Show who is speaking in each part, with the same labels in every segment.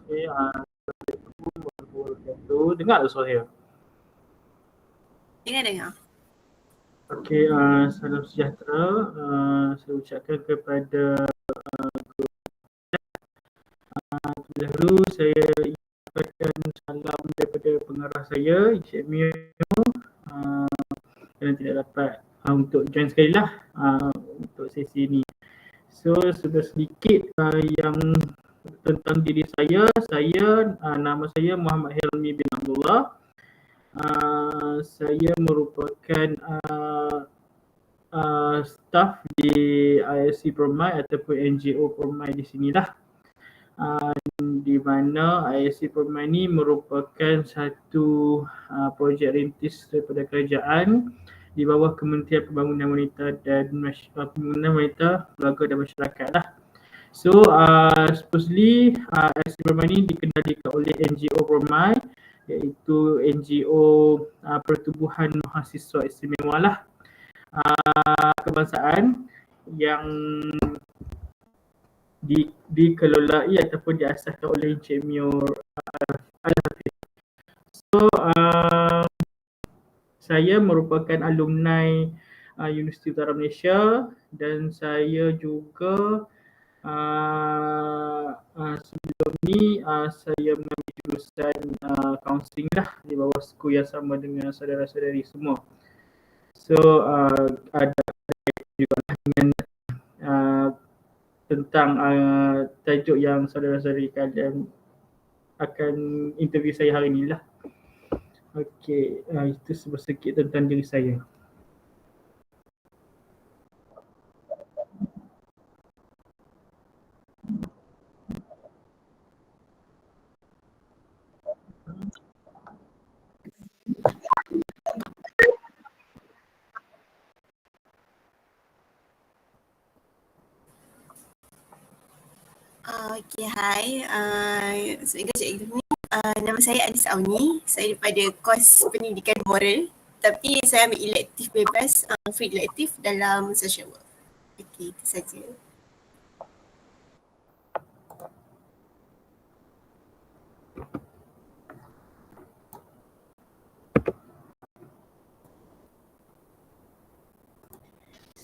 Speaker 1: Okay, Assalamualaikum warahmatullahi wabarakatuh. Dengar tak suara saya?
Speaker 2: Dengar.
Speaker 1: Okey, salam sejahtera. Saya ucapkan kepada dahulu saya ucapkan salam daripada pengarah saya, Encik Mio, yang tidak dapat untuk join sekali lah untuk sesi ini. So, sudah sedikit yang tentang diri saya. Nama saya Muhammad Helmi bin Abdullah. Saya merupakan staff di ISC Permai ataupun NGO Permai di sinilah. Di mana ISC Permai ini merupakan satu projek rintis daripada kerajaan di bawah Kementerian Pembangunan Wanita dan Pembangunan Wanita, Keluarga dan Masyarakat lah. So, supposedly ISC Permai ini dikendalikan oleh NGO Permai, iaitu NGO Pertubuhan Mahasiswa Istimewa lah, kebangsaan yang dikelolai ataupun diasaskan oleh Encik Mio Al-Hafiz. So, saya merupakan alumni Universiti Utara Malaysia dan saya juga sebelum ni saya mengambil jurusan kaunseling lah di bawah skul yang sama dengan saudara-saudari semua. So, ada juga dengan tentang tajuk yang saudara-saudari kalian akan interview saya hari ni lah. Okey, itu sedikit tentang diri saya.
Speaker 2: Okay, hai. Assalamualaikum cikgu. Nama saya Anis Auni. Saya daripada kos pendidikan moral. Tapi saya ambil elektif bebas, free elektif dalam social work. Okay, itu saja.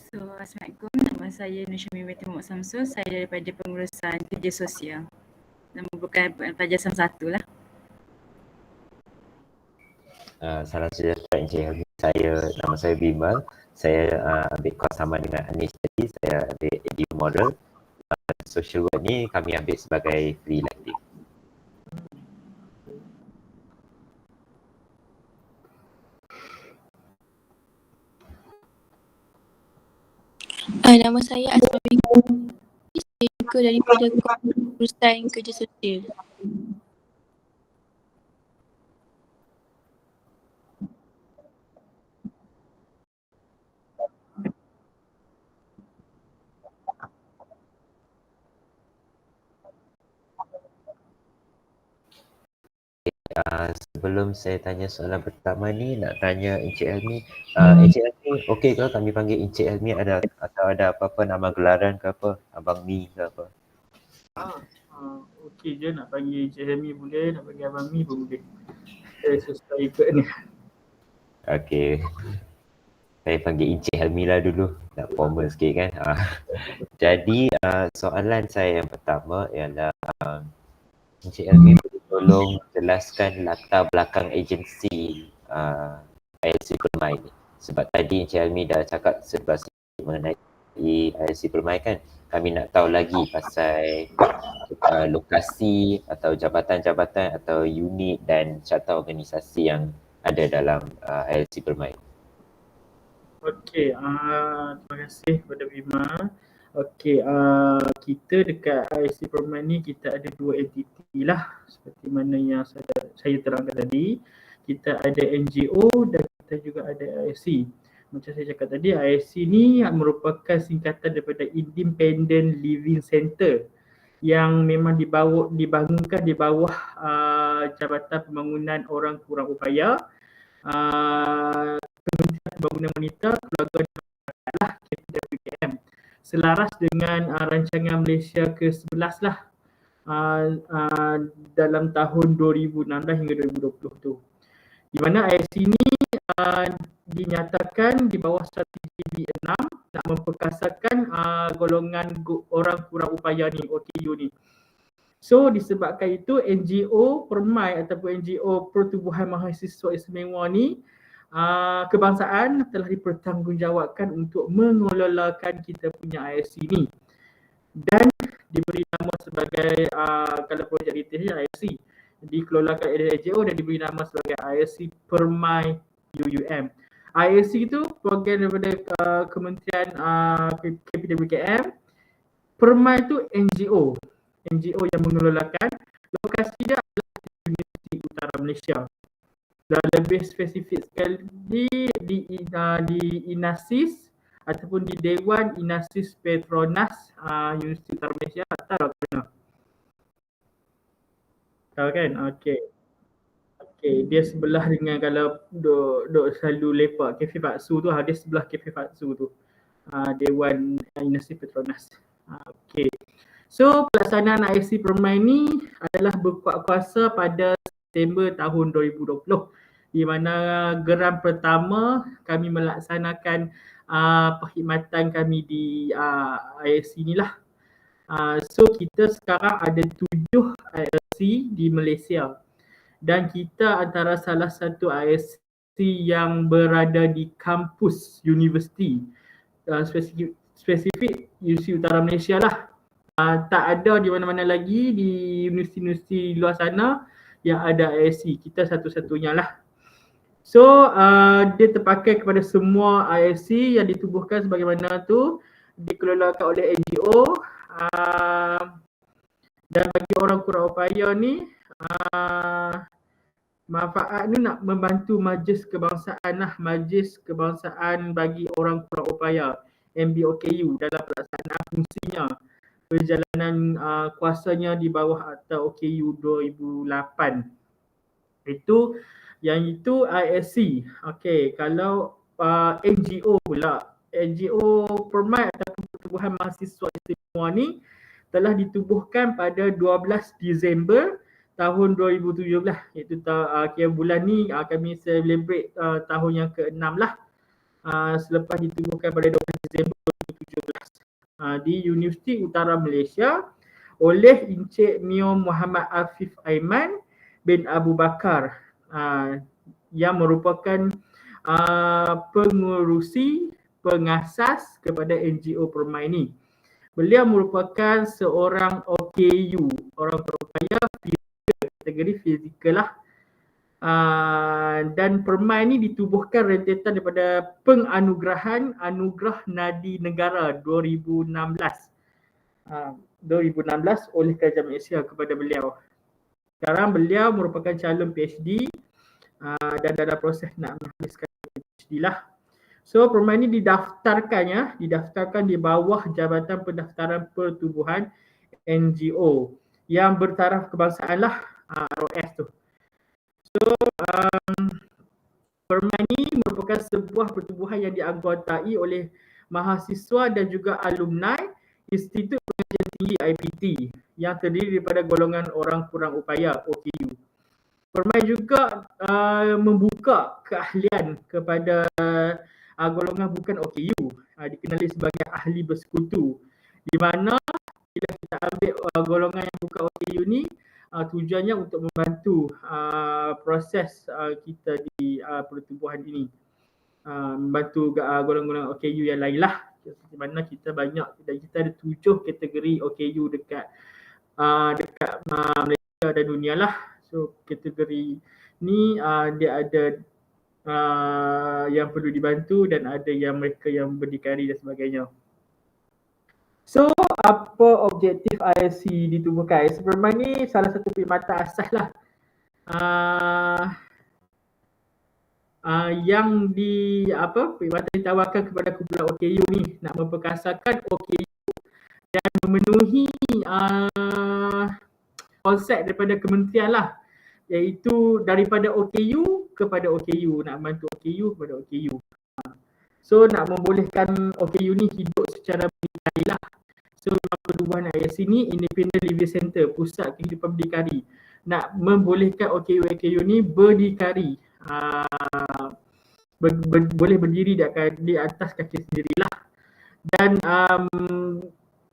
Speaker 3: So, Assalamualaikum. Nama saya Nur Syamim binti Muhammad Samsul. Saya daripada pengurusan kerja sosial. Nama bukan pelajar SAM 1 lah.
Speaker 4: Salam sejahtera Encik Helmi. Nama saya Bimal. Saya ambil kos sama dengan Anis tadi. Saya ambil ED Model. Social work ni kami ambil sebagai free elective.
Speaker 5: Nama saya Asma Binti. Saya juga daripada pengurusan kerja sosial.
Speaker 4: Sebelum saya tanya soalan pertama ni, nak tanya Encik Helmi. Encik Helmi, okey ke kami panggil Encik Helmi atau ada apa-apa nama gelaran ke apa? Abang Mi ke apa?
Speaker 1: Okey je, nak panggil Encik Helmi boleh, nak panggil Abang Mi pun boleh. Saya sesuai ikut ni.
Speaker 4: Okey. Saya panggil Encik Helmi lah dulu. Nak formal sikit kan. Jadi soalan saya yang pertama ialah Encik Helmi tolong jelaskan latar belakang agensi ISC Permai ni. Sebab tadi Encik Helmi dah cakap sebelah mengenai ISC Permai kan. Kami nak tahu lagi pasal lokasi atau jabatan-jabatan atau unit dan carta organisasi yang ada dalam ISC Permai.
Speaker 1: Okey, terima kasih kepada Bima. Okey, kita dekat ISC Permai ni kita ada dua entiti lah, seperti mana yang saya terangkan tadi. Kita ada NGO dan kita juga ada ISC. Macam saya cakap tadi, ISC ni merupakan singkatan daripada Independent Living Centre yang memang dibangunkan di bawah Jabatan Pembangunan Orang Kurang Upaya, Kementerian Pembangunan Wanita, Keluarga dan Masyarakat lah, KPWKM. Selaras dengan rancangan Malaysia ke-11 lah, dalam tahun 2016 hingga 2020 tu. Di mana ISC ni dinyatakan di bawah strategi B6 nak memperkasakan golongan orang kurang upaya ni, OKU ni. So disebabkan itu NGO Permai ataupun NGO Pertubuhan Mahasiswa Istimewa ni kebangsaan telah dipertanggungjawabkan untuk mengelolakan kita punya ISC ni dan diberi nama sebagai kalau projek retail ISC dikelolakan oleh NGO dan diberi nama sebagai ISC Permai UUM. ISC itu program daripada Kementerian KPWKM. Permai itu NGO yang mengelolakan. Lokasi dia adalah Universiti Utara Malaysia. Dan lebih spesifik sekali di INASIS ataupun di Dewan INASIS Petronas Universiti Utara Malaysia. Tahu kena? Tahu kan? Okey. Dia sebelah dengan kalau duk selalu lepak Kafe Faksu tu, dia sebelah Kafe Faksu tu. Dewan INASIS Petronas. Okey. So pelaksanaan ISC Permai ni adalah berkuat kuasa pada September tahun 2020 di mana geram pertama kami melaksanakan perkhidmatan kami di ISC ni lah. So kita sekarang ada 7 ISC di Malaysia dan kita antara salah satu ISC yang berada di kampus universiti spesifik Universiti Utara Malaysia lah. Tak ada di mana-mana lagi di universiti-universiti luar sana yang ada ISC. Kita satu-satunya lah. So dia terpakai kepada semua ISC yang ditubuhkan sebagaimana tu dikelolakan oleh NGO dan bagi orang kurang upaya ni manfaat ni nak membantu Majlis Kebangsaan lah, Majlis Kebangsaan bagi orang kurang upaya MBOKU dalam pelaksanaan fungsinya perjalanan kuasanya di bawah Akta OKU 2008. Itu ISC. Okey, kalau NGO pula, NGO Permai ataupun Pertubuhan Mahasiswa Istimewa ni telah ditubuhkan pada 12 Disember tahun 2017, iaitu kira bulan ni kami celebrate tahun yang ke-6 lah. Selepas ditubuhkan pada 12 Disember 2017 di Universiti Utara Malaysia oleh Encik Mio Muhammad Afif Aiman bin Abu Bakar yang merupakan pengurusi pengasas kepada NGO Permai ni. Beliau merupakan seorang OKU, orang berupaya kategori fizikal lah. Dan Permai ni ditubuhkan rentetan daripada penganugerahan Anugerah Nadi Negara 2016 oleh Kerajaan Malaysia kepada beliau. Sekarang beliau merupakan calon PhD dan dalam proses nak menghabiskan PhD lah. So Permai ni didaftarkan di bawah Jabatan Pendaftaran Pertubuhan NGO yang bertaraf kebangsaan lah, ROS tu. So Permai ni merupakan sebuah pertubuhan yang dianggotai oleh mahasiswa dan juga alumni Institut Pengajian Tinggi IPT yang terdiri daripada golongan orang kurang upaya OKU. Permai juga membuka keahlian kepada golongan bukan OKU, dikenali sebagai ahli bersekutu, di mana bila kita ambil golongan yang bukan OKU ni tujuannya untuk membantu proses kita di pertubuhan ini, membantu golongan OKU yang lain lah. Di mana kita banyak, kita ada 7 kategori OKU dekat Malaysia dan dunia lah. So kategori ni dia ada yang perlu dibantu dan ada yang mereka yang berdikari dan sebagainya. So, apa objektif ISC ditubuhkan? ISC Permai ni salah satu perkhidmatan asas lah yang perkhidmatan ditawarkan kepada kumpulan OKU ni nak memperkasakan OKU dan memenuhi konsep daripada kementerian lah, iaitu daripada OKU kepada OKU, nak bantu OKU kepada OKU. So nak membolehkan OKU ni hidup secara berdikari lah. So pertubuhan ISC ni Independent Living Center, pusat kehidupan berdikari. nak membolehkan OKU ni berdikari, boleh berdiri di atas kaki sendirilah, dan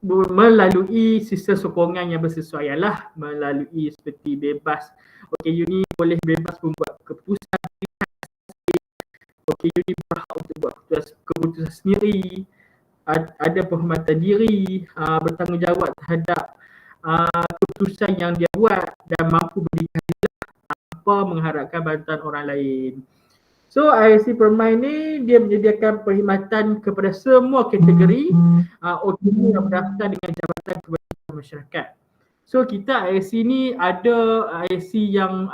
Speaker 1: melalui sistem sokongan yang bersesuaian lah, melalui seperti bebas. OKU ni boleh bebas membuat keputusan, OKU ni berhak untuk buat keputusan sendiri, ada penghormatan diri, bertanggungjawab terhadap keputusan yang dia buat dan mampu berdikari tanpa mengharapkan bantuan orang lain. So ISC Permai ni dia menyediakan perkhidmatan kepada semua kategori OKU yang berdaftar dengan Jabatan Kebajikan Masyarakat. So kita ISC ni ada ISC yang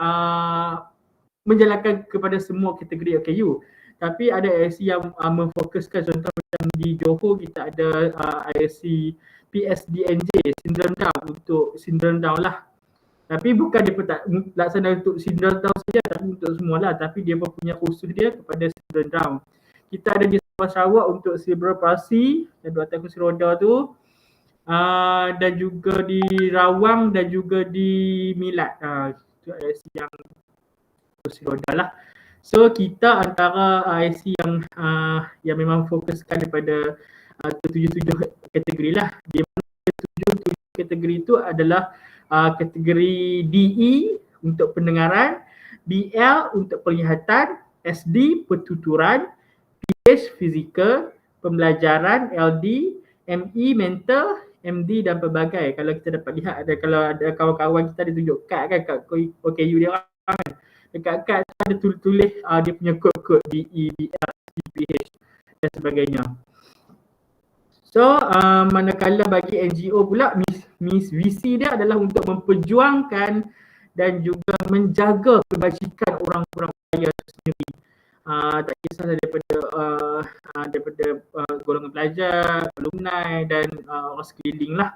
Speaker 1: menjalankan kepada semua kategori OKU. Tapi ada ISC yang memfokuskan, contoh macam di Johor kita ada ISC PSDNJ, Syndrome Down, untuk Syndrome Down lah. Tapi bukan dia laksana untuk Syndrome Down saja, tapi untuk semualah. Tapi dia punya khusus dia kepada Syndrome Down. Kita ada di Sarawak untuk cerebral palsy dan buatan kursi roda tu, dan juga di Rawang dan juga di Milat. Itu ISC yang kursi roda lah. So kita antara ISC yang memang fokuskan daripada tujuh kategori lah. Di mana tujuh kategori itu adalah kategori DE untuk pendengaran, BL untuk penglihatan, SD pertuturan, PH fizikal, pembelajaran, LD, ME mental, MD dan pelbagai. Kalau kita dapat lihat, kalau ada kawan-kawan kita ada tunjuk kad kan kat OKU dia orang kan. Dekat kad tu ada tulis dia punya kod-kod DE, BL, PH dan sebagainya. So manakala bagi NGO pula, visi dia adalah untuk memperjuangkan dan juga menjaga kebajikan orang-orang kaya itu sendiri. Tak kisah daripada golongan pelajar, alumni dan orang sekeliling lah.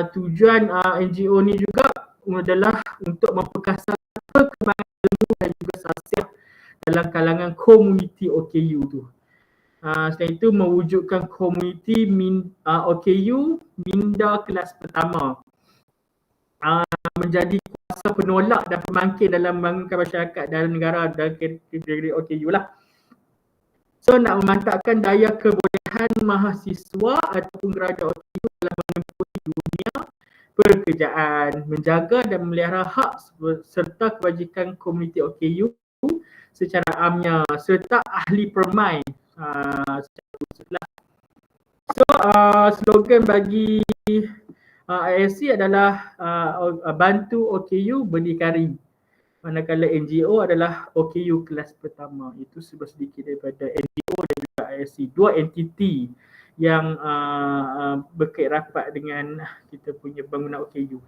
Speaker 1: Tujuan NGO ni juga adalah untuk memperkasa perkembangan ilmu dan juga sasiah dalam kalangan komuniti OKU tu. Selain itu mewujudkan komuniti OKU minda kelas pertama, menjadi kuasa penolak dan pembangkit dalam membangunkan masyarakat dan negara dan kategori OKU lah. So nak memantapkan daya kebolehan mahasiswa ataupun graduat OKU dalam menempuhi dunia pekerjaan, menjaga dan memelihara hak serta kebajikan komuniti OKU secara amnya, serta ahli permai secara khususlah. So slogan bagi ISC adalah bantu OKU berdikari, manakala NGO adalah OKU kelas pertama. Itu sedikit daripada NGO dan juga ISC, dua entiti yang berkait rapat dengan kita punya bangunan OKU.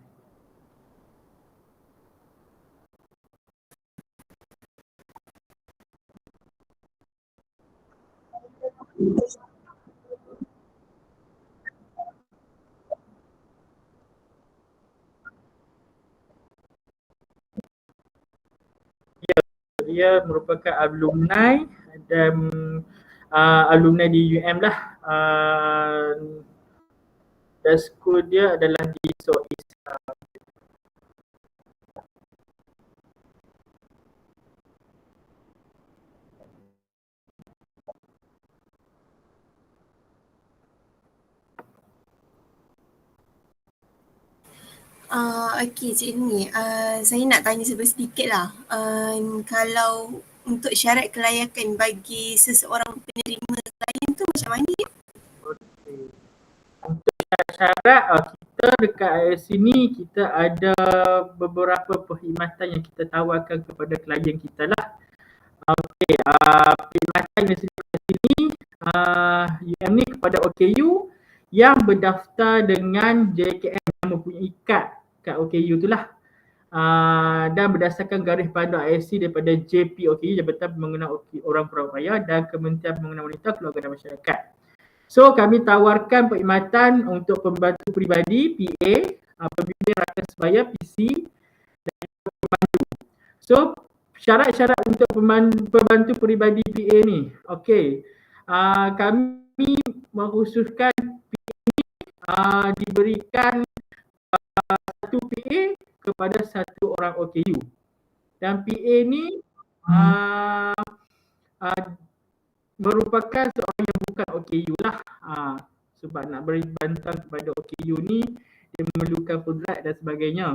Speaker 1: Dia merupakan alumni dan alumni di UM lah. Dan school dia adalah di Southeast.
Speaker 2: Okey Cik Ni, saya nak tanya sedikit lah. Kalau untuk syarat kelayakan bagi seseorang penerima klien tu macam mana?
Speaker 1: Okay. Untuk syarat kita dekat ISC ni kita ada beberapa perkhidmatan yang kita tawarkan kepada klien kita lah. Okey, perkhidmatan yang disediakan sini UM ni kepada OKU yang berdaftar dengan JKM yang mempunyai kad OKU tu lah. Dan berdasarkan garis pandu ISC daripada JPOKU, Jabatan Pembangunan Orang Kurang Upaya, dan Kementerian Pembangunan Wanita, Keluarga dan Masyarakat. So kami tawarkan perkhidmatan untuk pembantu peribadi PA, pembimbing rakan sebaya PC dan pembantu. So syarat-syarat untuk pembantu peribadi PA ni, okey, kami mengkhususkan PA ni diberikan satu PA kepada satu orang OKU. Dan PA ni merupakan seorang yang bukan OKU lah. Sebab nak beri bantuan kepada OKU ni dia memerlukan kudrat dan sebagainya.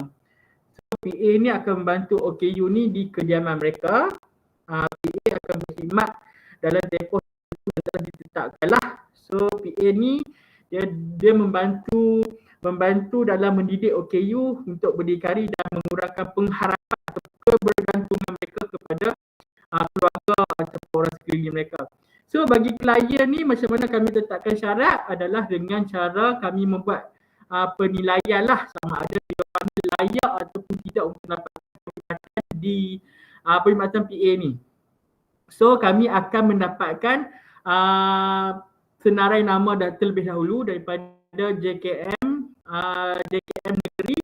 Speaker 1: So PA ni akan membantu OKU ni di kediaman mereka. PA akan berkhidmat dalam tempoh yang telah ditetapkan lah. So PA ni dia membantu dalam mendidik OKU untuk berdikari dan mengurangkan pengharapan atau kebergantungan mereka kepada keluarga atau orang sekeliling mereka. So bagi klien ni macam mana kami tetapkan syarat adalah dengan cara kami membuat penilaian lah sama ada dia orang layak ataupun tidak untuk mendapatkan perkhidmatan di perkhidmatan PA ni. So kami akan mendapatkan senarai nama terlebih dahulu daripada JKM negeri,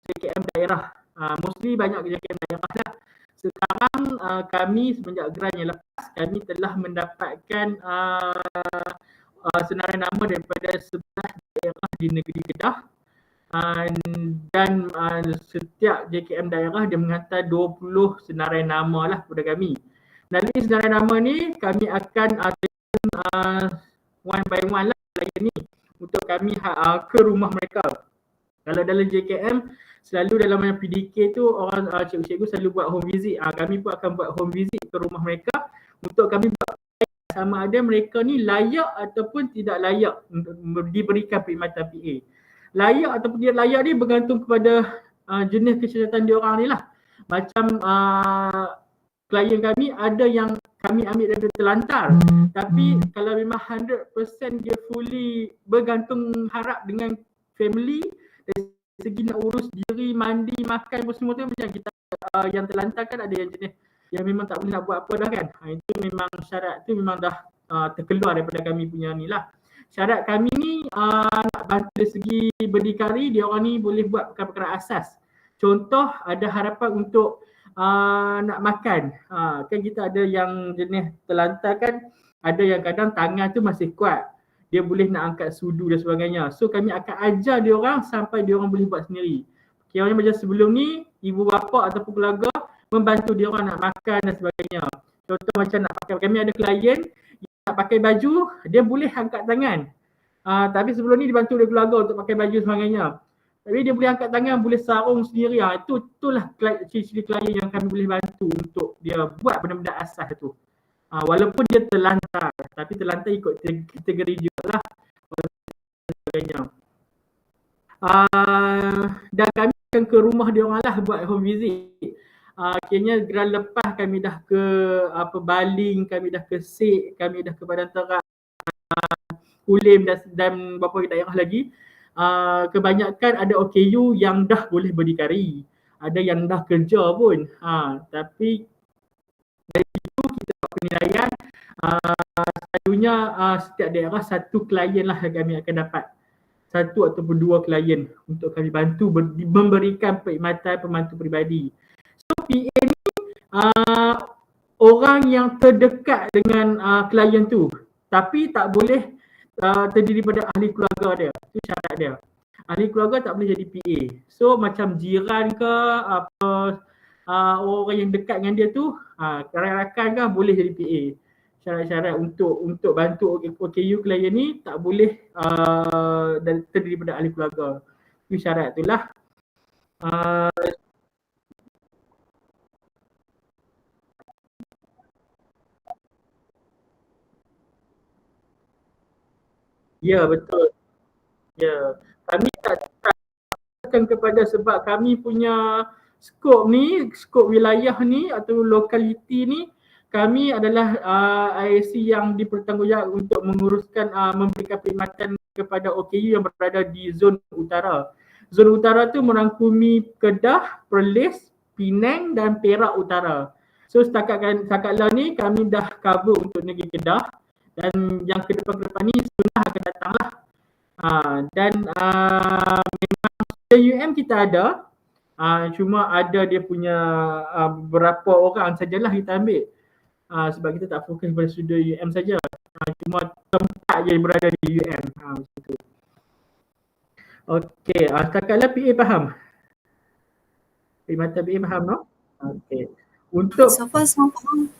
Speaker 1: JKM daerah. Mostly banyak JKM daerah lah. Sekarang kami semenjak geran yang lepas kami telah mendapatkan senarai nama daripada 11 daerah di negeri Kedah. Dan setiap JKM daerah dia menghantar 20 senarai nama lah kepada kami. Melalui senarai nama ni kami akan one by one lah klien ni untuk kami ke rumah mereka. Kalau dalam JKM selalu dalam PDK tu orang cikgu-cikgu selalu buat home visit. Kami pun akan buat home visit ke rumah mereka untuk kami buat sama ada mereka ni layak ataupun tidak layak untuk diberikan perkhidmatan PA. Layak ataupun tidak layak ni bergantung kepada jenis kesiasatan dia orang ni lah. Macam klien kami ada yang kami ambil daripada terlantar. Tapi kalau memang 100% dia fully bergantung harap dengan family dari segi nak urus diri, mandi, makan semua tu macam kita yang terlantar kan ada yang jenis yang memang tak boleh nak buat apa dah kan. Itu memang syarat tu memang dah terkeluar daripada kami punya ni lah. Syarat kami ni nak bantu dari segi berdikari, dia orang ni boleh buat perkara-perkara asas. Contoh ada harapan untuk nak makan. Kan kita ada yang jenis terlantar kan, ada yang kadang tangan tu masih kuat. Dia boleh nak angkat sudu dan sebagainya. So kami akan ajar dia orang sampai dia orang boleh buat sendiri. Kiranya macam sebelum ni, ibu bapa ataupun keluarga membantu dia orang nak makan dan sebagainya. Contoh macam nak pakai, kami ada klien yang nak pakai baju, dia boleh angkat tangan. Tapi sebelum ni dibantu oleh keluarga untuk pakai baju sebagainya. Tapi dia boleh angkat tangan, boleh sarung sendiri. Itulah ciri-ciri klien yang kami boleh bantu untuk dia buat benda-benda asas tu. Walaupun dia terlantar, tapi terlantar ikut kategori juga lah. Dan kami akan ke rumah dia orang lah buat home visit. Akhirnya geran lepas kami dah ke Baling, kami dah ke Sik, kami dah ke Padang Terang, Kulim dan beberapa daerah lagi. Kebanyakan ada OKU yang dah boleh berdikari. Ada yang dah kerja pun. Tapi dari itu kita buat penilaian. Selalunya setiap daerah satu klien lah yang kami akan dapat. Satu ataupun dua klien untuk kami bantu memberikan perkhidmatan pembantu peribadi. So PA ni orang yang terdekat dengan klien tu, tapi tak boleh terdiri pada ahli keluarga dia. Itu syarat dia. Ahli keluarga tak boleh jadi PA. So macam jiran ke orang yang dekat dengan dia tu, rakan-rakan kan boleh jadi PA. Syarat-syarat untuk bantu OKU klien ni tak boleh terdiri pada ahli keluarga. Itu syarat tu lah. Ya, betul. Ya. Kami tak akan kepada sebab kami punya skop ni, skop wilayah ni atau lokaliti ni, kami adalah IAC yang dipertanggungjawab untuk menguruskan memberikan perkhidmatan kepada OKU yang berada di zon utara. Zon utara tu merangkumi Kedah, Perlis, Penang dan Perak Utara. So setakat ni kami dah cover untuk negeri Kedah dan yang ke depan ni sunnah akan datang lah. Dan memang UM kita ada, cuma ada dia punya beberapa orang sajalah kita ambil. Sebab kita tak fokus pada studio UM saja. Cuma tempat je berada di UM. Macam tu. Okey, setakat lah PA faham? Perkhidmatan BA faham no? Okey. Untuk
Speaker 2: So far semua faham.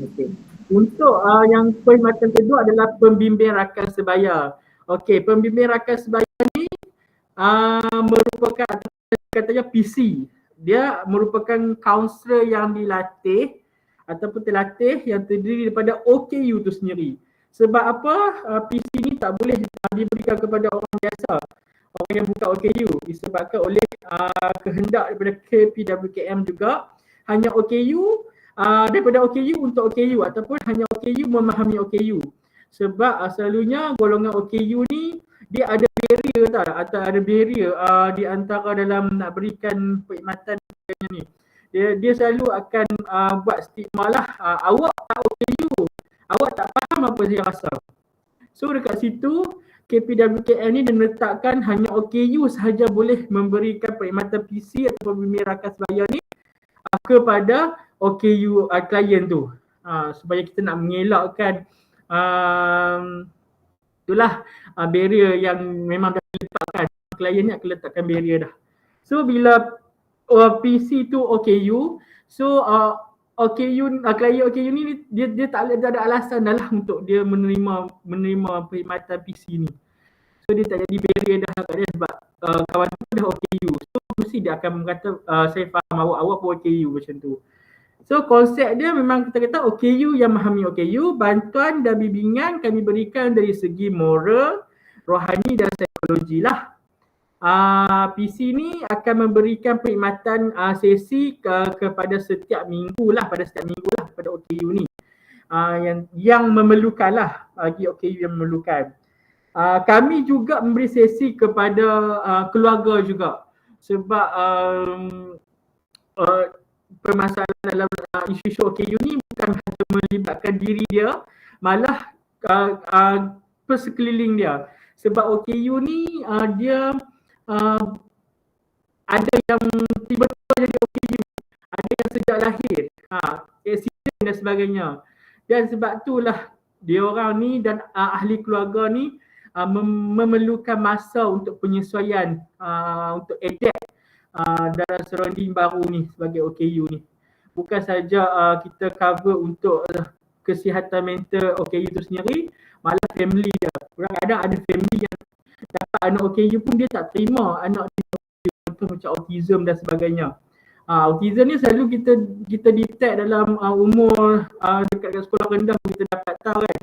Speaker 1: okey. Untuk yang perkhidmatan kedua adalah pembimbing rakan sebaya. Okey, pembimbing rakan sebaya ni merupakan katanya PC. Dia merupakan kaunselor yang dilatih ataupun terlatih yang terdiri daripada OKU tu sendiri. Sebab apa? PC ni tak boleh diberikan kepada orang biasa, orang yang bukan OKU, disebabkan oleh kehendak daripada KPWKM juga. Hanya OKU, daripada OKU untuk OKU ataupun hanya OKU memahami OKU. Sebab selalunya golongan OKU ni dia ada barrier tak? Atau ada barrier di antara dalam nak berikan perkhidmatan ni. Dia selalu akan buat stigma lah, awak tak OKU, awak tak faham apa saya rasa. So dekat situ KPWKM ni dia meletakkan hanya OKU sahaja boleh memberikan perkhidmatan PC atau pembimbing rakan sebaya ni kepada OKU klien tu. Supaya kita nak mengelakkan itulah barrier yang memang dah diletakkan. Klien ni akan letakkan barrier dah. So bila PC tu OKU, so OKU, klien OKU ni dia tak ada alasan dah lah untuk dia menerima perkhidmatan PC ni. So dia tak jadi barrier dah kat dia sebab kawan tu dah OKU. So mesti dia akan berkata saya faham awak pun OKU macam tu. So konsep dia memang kita kata OKU yang memahami OKU, bantuan dan bimbingan kami berikan dari segi moral, rohani dan psikologi lah. PC ni akan memberikan perkhidmatan sesi kepada setiap minggu lah, pada OKU ni. Yang memerlukan lah, bagi OKU yang memerlukan. Kami juga memberi sesi kepada keluarga juga. Sebab permasalahan dalam isu-isu OKU ni bukan hanya melibatkan diri dia, malah persekeliling dia. Sebab OKU ni dia ada yang tiba-tiba jadi OKU, ada yang sejak lahir, accident dan sebagainya. Dan sebab itulah dia orang ni dan ahli keluarga ni memerlukan masa untuk penyesuaian, untuk adapt dalam surrounding baru ni sebagai OKU ni. Bukan saja kita cover untuk kesihatan mental OKU tu sendiri, malah family dia. Kadang-kadang ada family yang dapat anak OKU pun dia tak terima anak dia contoh macam autism dan sebagainya. Autism ni selalu kita detect dalam umur dekat sekolah rendah kita dapat tahu kan,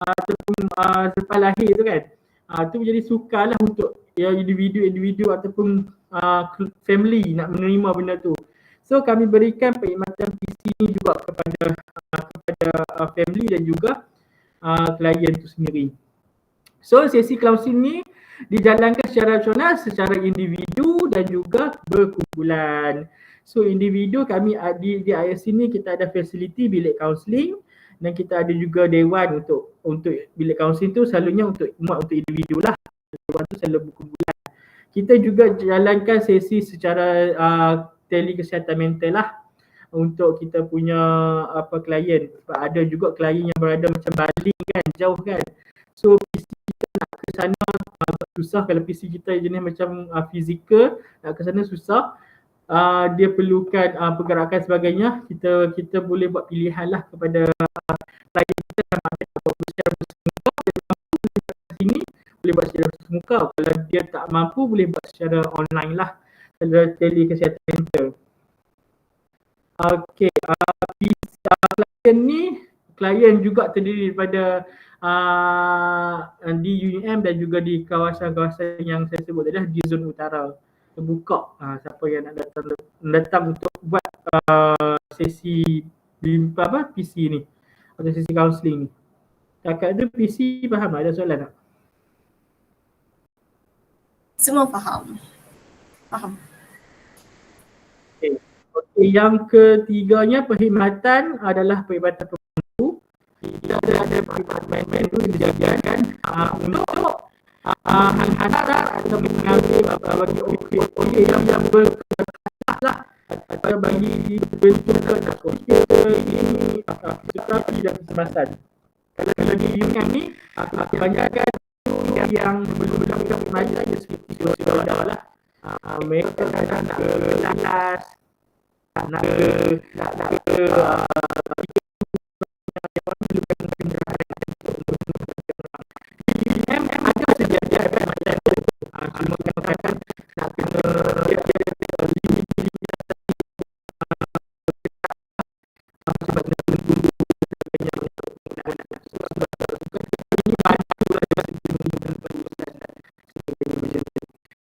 Speaker 1: ataupun selepas lahir tu kan. Tu menjadi sukar lah untuk individu ataupun family nak menerima benda tu. So kami berikan perkhidmatan PC ni juga kepada family dan juga klien tu sendiri. So sesi counselling ni dijalankan secara rasional, secara individu dan juga berkumpulan. So individu kami di ISC ni kita ada fasiliti bilik kaunseling dan kita ada juga dewan untuk bilik kaunseling tu selalunya untuk individu lah. Dewan tu selalu berkumpulan. Kita juga jalankan sesi secara tele kesihatan mental lah untuk kita punya klien. Sebab ada juga klien yang berada macam baling kan, jauh kan. So PC kita nak ke sana susah. Kalau PC kita jenis macam fizikal, nak ke sana susah. Dia perlukan pergerakan sebagainya. Kita boleh buat pilihan lah kepada klien kita yang ada secara bersemuka, dia mampu boleh buat sini, boleh buat secara bersemuka. Kalau dia tak mampu boleh buat secara online lah, secara tele kesihatan mental. Okey, klien juga terdiri daripada di UUM dan juga di kawasan-kawasan yang saya sebut tadi di zon utara. Terbuka siapa yang nak datang untuk buat sesi PC ni atau sesi counselling ni. Kakak tu PC faham tak? Ada soalan tak?
Speaker 2: Semua faham.
Speaker 1: Okey, yang ketiganya perkhidmatan adalah perkhidmatan pemandu. Kita ada perkhidmatan pemandu yang disediakan untuk hantar atau mengambil bagi OKU yang berkelas lah, atau bagi bentuk hospital ini, fisioterapi dan kecemasan. Kalau di UNM ni kebanyakan yang belum perkhidmatan saja seperti sudah lah. mereka kadang nak ke kelas, nak ke PM ada sedia macam tu. Cuma kadang-kadang nak kena dia sebab kena tunggu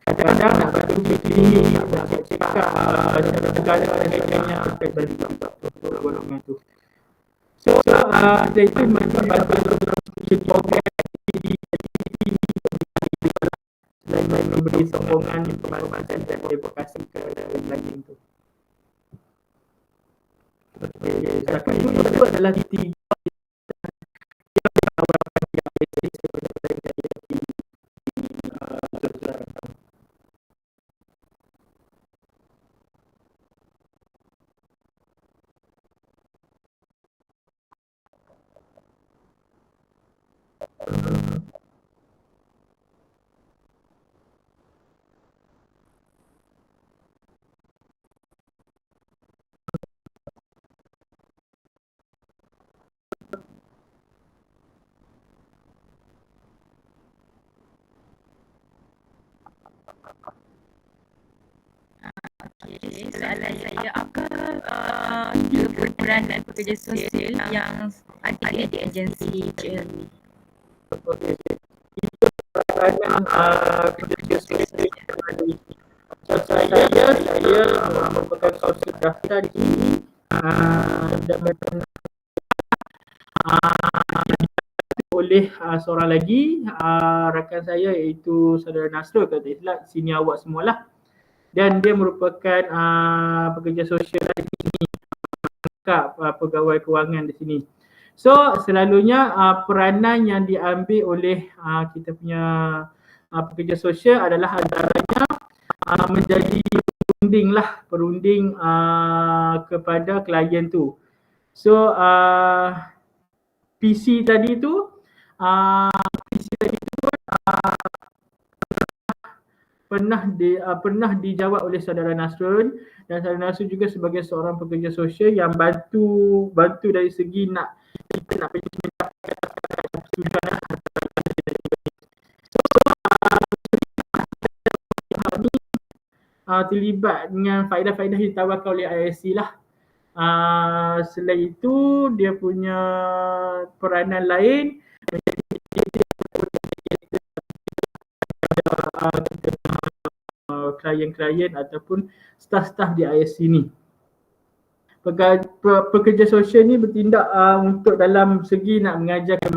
Speaker 1: kadang-kadang nak bagi uji klinik, nak cakap segala sebagainya terkait dengan golongan tu. So, dari itu macam bantu program selain memberi sokongan informasi dan advokasi ke lain tu. Setakat itu adalah tiga
Speaker 3: Okay, soalan saya, apa tiga peranan pekerja sosial yang ada di agensi CL ni?
Speaker 1: peranan kerja sosial saya merupakan sosial daftar di sini dan oleh seorang lagi rakan saya iaitu saudara Nasrul, kalau tak silap sini awak semualah, dan dia merupakan pekerja sosial di sini, pegawai kewangan di sini. So selalunya peranan yang diambil oleh kita punya pekerja sosial adalah antaranya menjadi perunding kepada klien tu. So PC tadi tu pernah dijawab oleh saudara Nasrul, dan saudara Nasrul juga sebagai seorang pekerja sosial yang bantu dari segi kita nak mendapatkan tujuan terlibat dengan faedah-faedah yang ditawarkan oleh ISC lah. Selain itu dia punya peranan lain klien-klien ataupun staf-staf di ISC ni. Pekerja sosial ni bertindak untuk dalam segi nak mengajarkan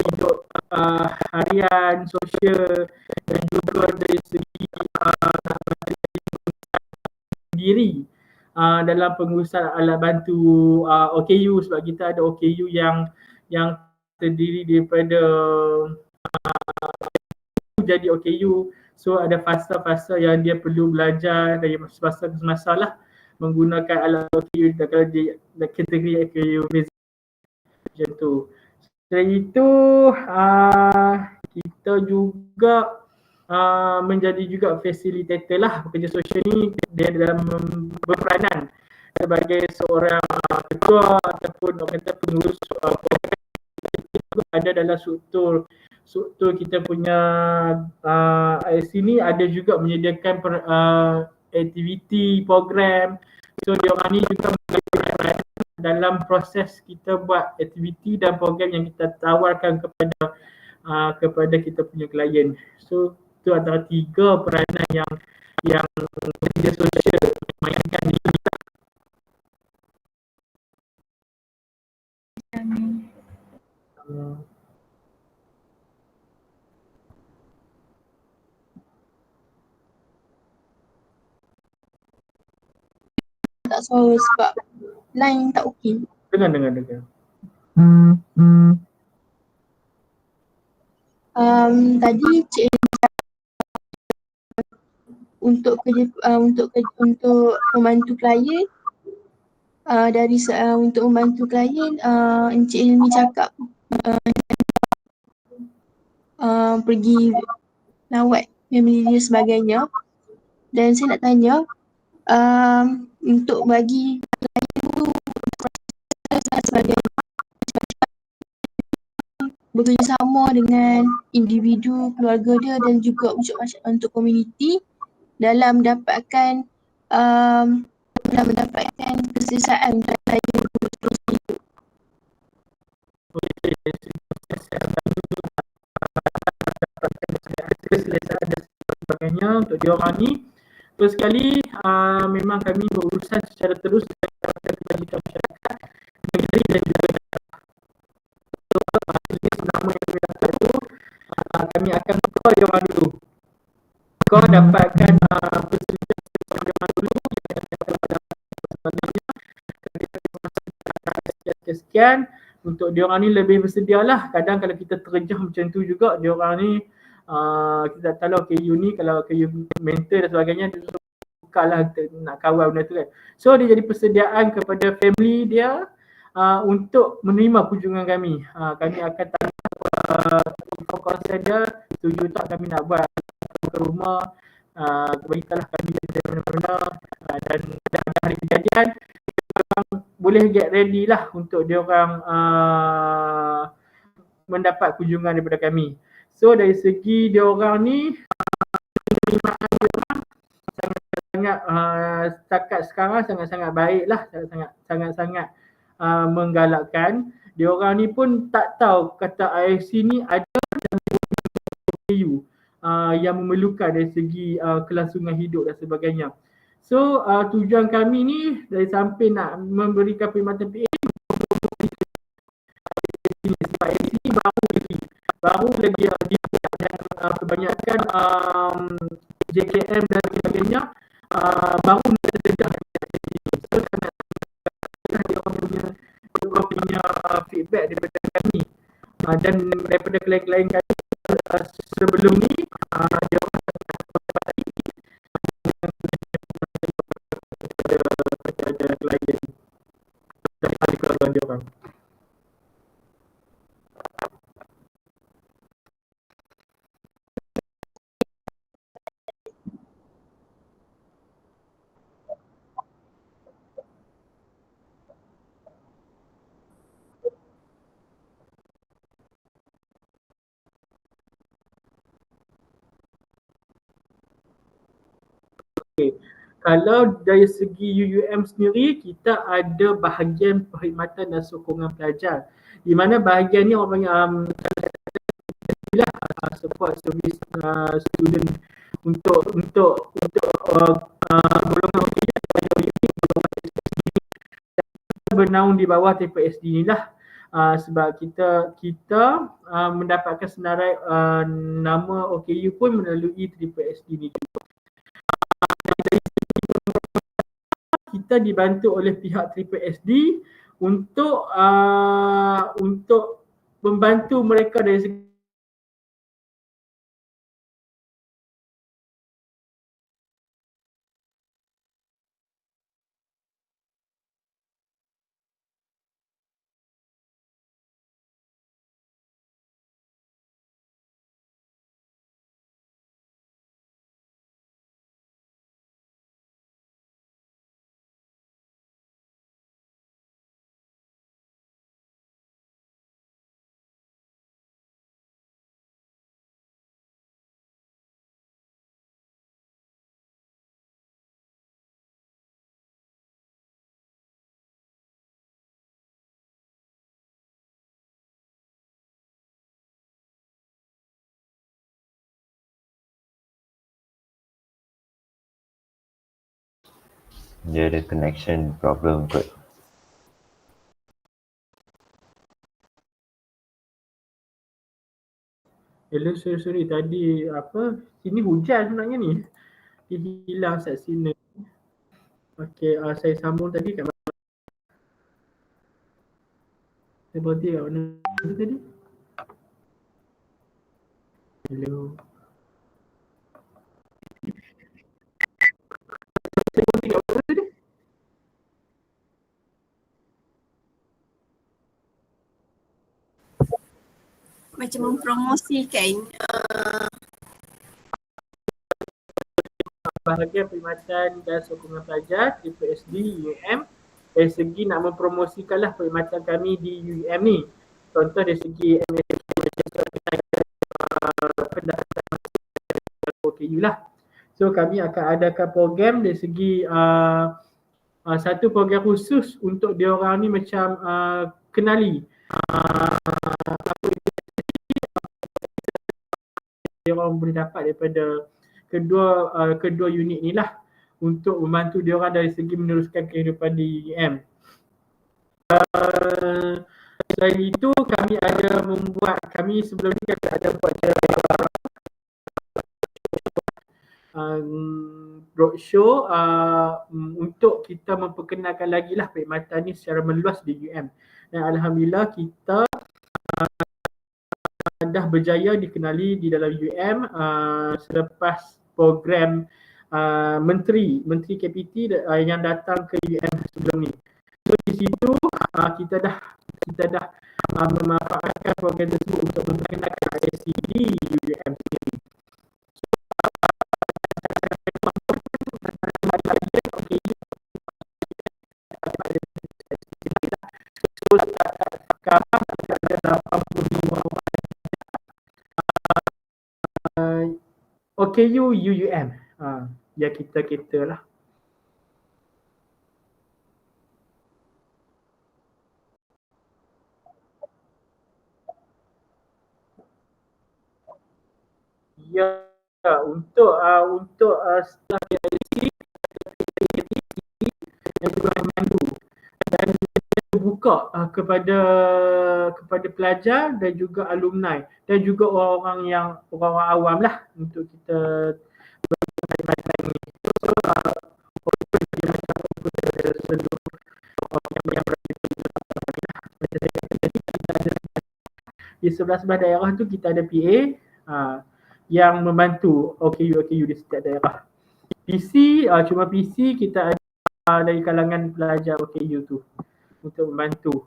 Speaker 1: hidup harian sosial, dan juga dari segi diri dalam pengurusan alat bantu OKU, sebab kita ada OKU yang terdiri daripada jadi OKU. So ada fasa-fasa yang dia perlu belajar dari masa ke semasa lah menggunakan alat OKU kalau di kategori OKU macam tu. Selain itu kita juga menjadi juga fasilitator lah. Pekerja sosial ni dia dalam berperanan sebagai seorang ketua ataupun orang kata pengurus ada dalam struktur kita punya ISC ni ada juga menyediakan aktiviti program. So diorang ni juga dalam proses kita buat aktiviti dan program yang kita tawarkan kepada kita punya klien. So itu antara tiga peranan yang kerja sosial mainkan di kita.
Speaker 5: Tak suara sebab line tak okey.
Speaker 1: Dengar.
Speaker 5: Tadi Cik untuk membantu klien, untuk membantu klien, Encik Hilmi cakap pergi lawat family dia sebagainya. Dan saya nak tanya, untuk bagi klien tu sebagai bekerjasama dengan individu, keluarga dia dan juga untuk komuniti dalam mendapatkan kesejahteraan dan klien terus hidup.
Speaker 1: Keselesaan dan sebagainya untuk diorang ni. Terus sekali memang kami berurusan secara terus dengan kebajikan masyarakat, negeri dan juga jenis nama yang kami dapat tu, kami akan call diorang dulu. Kau dapatkan persetujuan diorang dulu, yang sebagainya, sekian untuk diorang ni lebih bersedia lah. Kadang kalau kita terjah macam tu juga, diorang ni kita tak tahu KU ni, kalau KU mentor dan sebagainya, dia suka lah nak kawal benda tu kan. So dia jadi persediaan kepada family dia untuk menerima kunjungan kami. Kami akan tanya info konsen dia, setuju tak kami nak buat ke rumah, beritahulah kami dari mana-mana, dan dah ada hari kejadian, boleh get ready lah untuk diorang mendapat kunjungan daripada kami. So dari segi diorang ni, penerimaan diorang sangat setakat sekarang sangat-sangat baik lah, sangat-sangat menggalakkan. Diorang ni pun tak tahu kata IFC ni ada dalam KU yang memerlukan dari segi kelangsungan hidup dan sebagainya. So tujuan kami ni dari samping nak memberikan perkhidmatan PA, sebab ini baru lagi dan kebanyakan JKM dan sebagainya baru terdedah. So sangat dia punya feedback daripada kami dan daripada klien-klien kami sebelum ni, dia orang ada klien dari ahli keluarga dia orang. Okay. Kalau dari segi UUM sendiri, kita ada bahagian perkhidmatan dan sokongan pelajar, di mana bahagian ni orang support service student untuk golongan bernaung di bawah TPSD ni lah. Sebab kita mendapatkan senarai nama OKU pun melalui TPSD ni juga. Kita dibantu oleh pihak TPSD untuk membantu mereka dari segi
Speaker 4: dia ada connection problem kot.
Speaker 1: Hello, sorry tadi sini hujan sebenarnya ni. Dia hilang sat signal. Okey, saya sambung tadi kat mana? Saya berhenti kat mana tadi? Hello. Saya berhenti kat mana tadi?
Speaker 2: Macam mempromosikan
Speaker 1: bahagian perkhidmatan dan sokongan pelajar TPSD UM dari segi nak mempromosikanlah perkhidmatan kami di UM ni. Contoh dari segi pendapatan OKU lah. So kami akan adakan program dari segi satu program khusus untuk dia orang ni macam kenali dia orang boleh dapat daripada kedua unit ni lah untuk membantu dia orang dari segi meneruskan kehidupan di UM. Selain itu kami sebelum ni ada buat roadshow untuk kita memperkenalkan lagi lah perkhidmatan ni secara meluas di UM. Dan alhamdulillah kita dah berjaya dikenali di dalam UM selepas program Menteri KPT yang datang ke UM sebelum ni. So di situ kita dah memanfaatkan program tersebut untuk memperkenalkan ISC di UM sendiri. So sekarang kita ada 85 orang OKU UUM yang kita lah. Ya, untuk staff ISC yang juga memandu dan buka kepada pelajar dan juga alumni dan juga orang awam lah untuk kita perkhidmatan ini. So, seluruh orang yang berada di sebelah-sebelah daerah tu kita ada PA yang membantu OKU di setiap daerah. PC, cuma PC kita ada dari kalangan pelajar OKU tu untuk membantu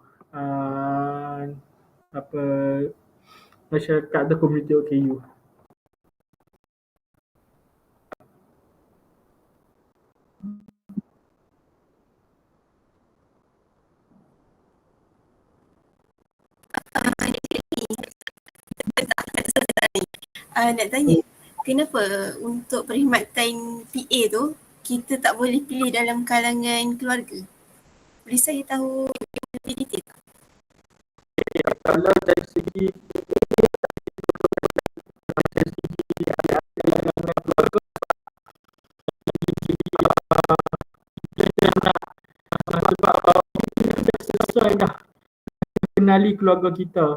Speaker 1: masyarakat atau komuniti OKU.
Speaker 2: Nak tanya, kenapa untuk perkhidmatan PA tu kita tak boleh pilih dalam kalangan keluarga? Boleh saya tahu lebih detail tak?
Speaker 1: Kalau dari segi sebab kita selesai dah kenali keluarga kita.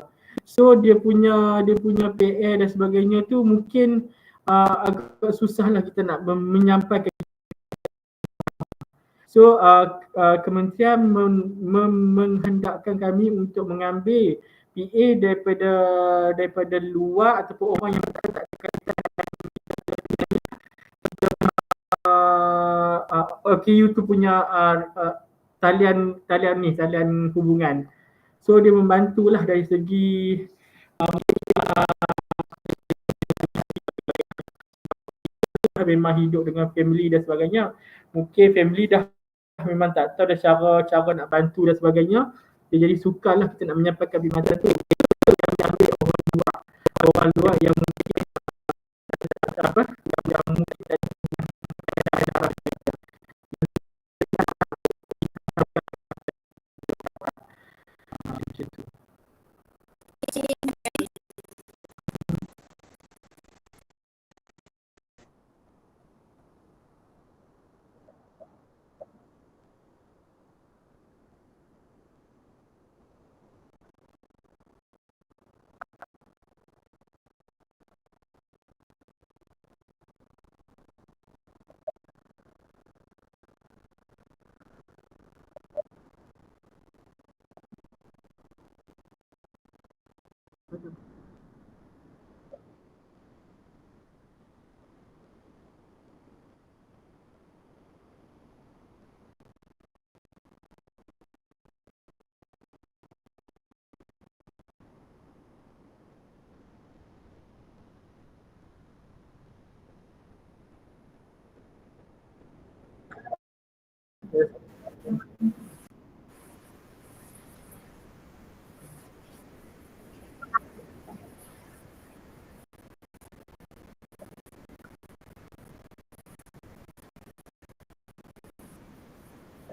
Speaker 1: So dia punya PA dan sebagainya tu mungkin agak susah lah kita nak menyampaikan. So kementerian menghendakkan kami untuk mengambil PA daripada luar ataupun orang yang tak OKU tu punya talian hubungan. So dia membantulah dari segi memang hidup dengan family dan sebagainya. Mungkin family dah memang tak tahu dah cara nak bantu dan sebagainya. Jadi sukarlah kita nak menyampaikan perkhidmatan tu. Ambil orang luar yang mungkin yang mungkin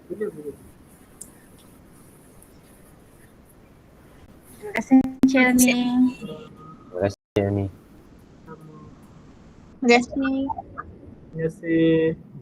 Speaker 1: Boleh.
Speaker 3: Terima kasih Encik Helmi.
Speaker 4: Terima kasih ni.
Speaker 5: Terima kasih.
Speaker 1: Terima kasih.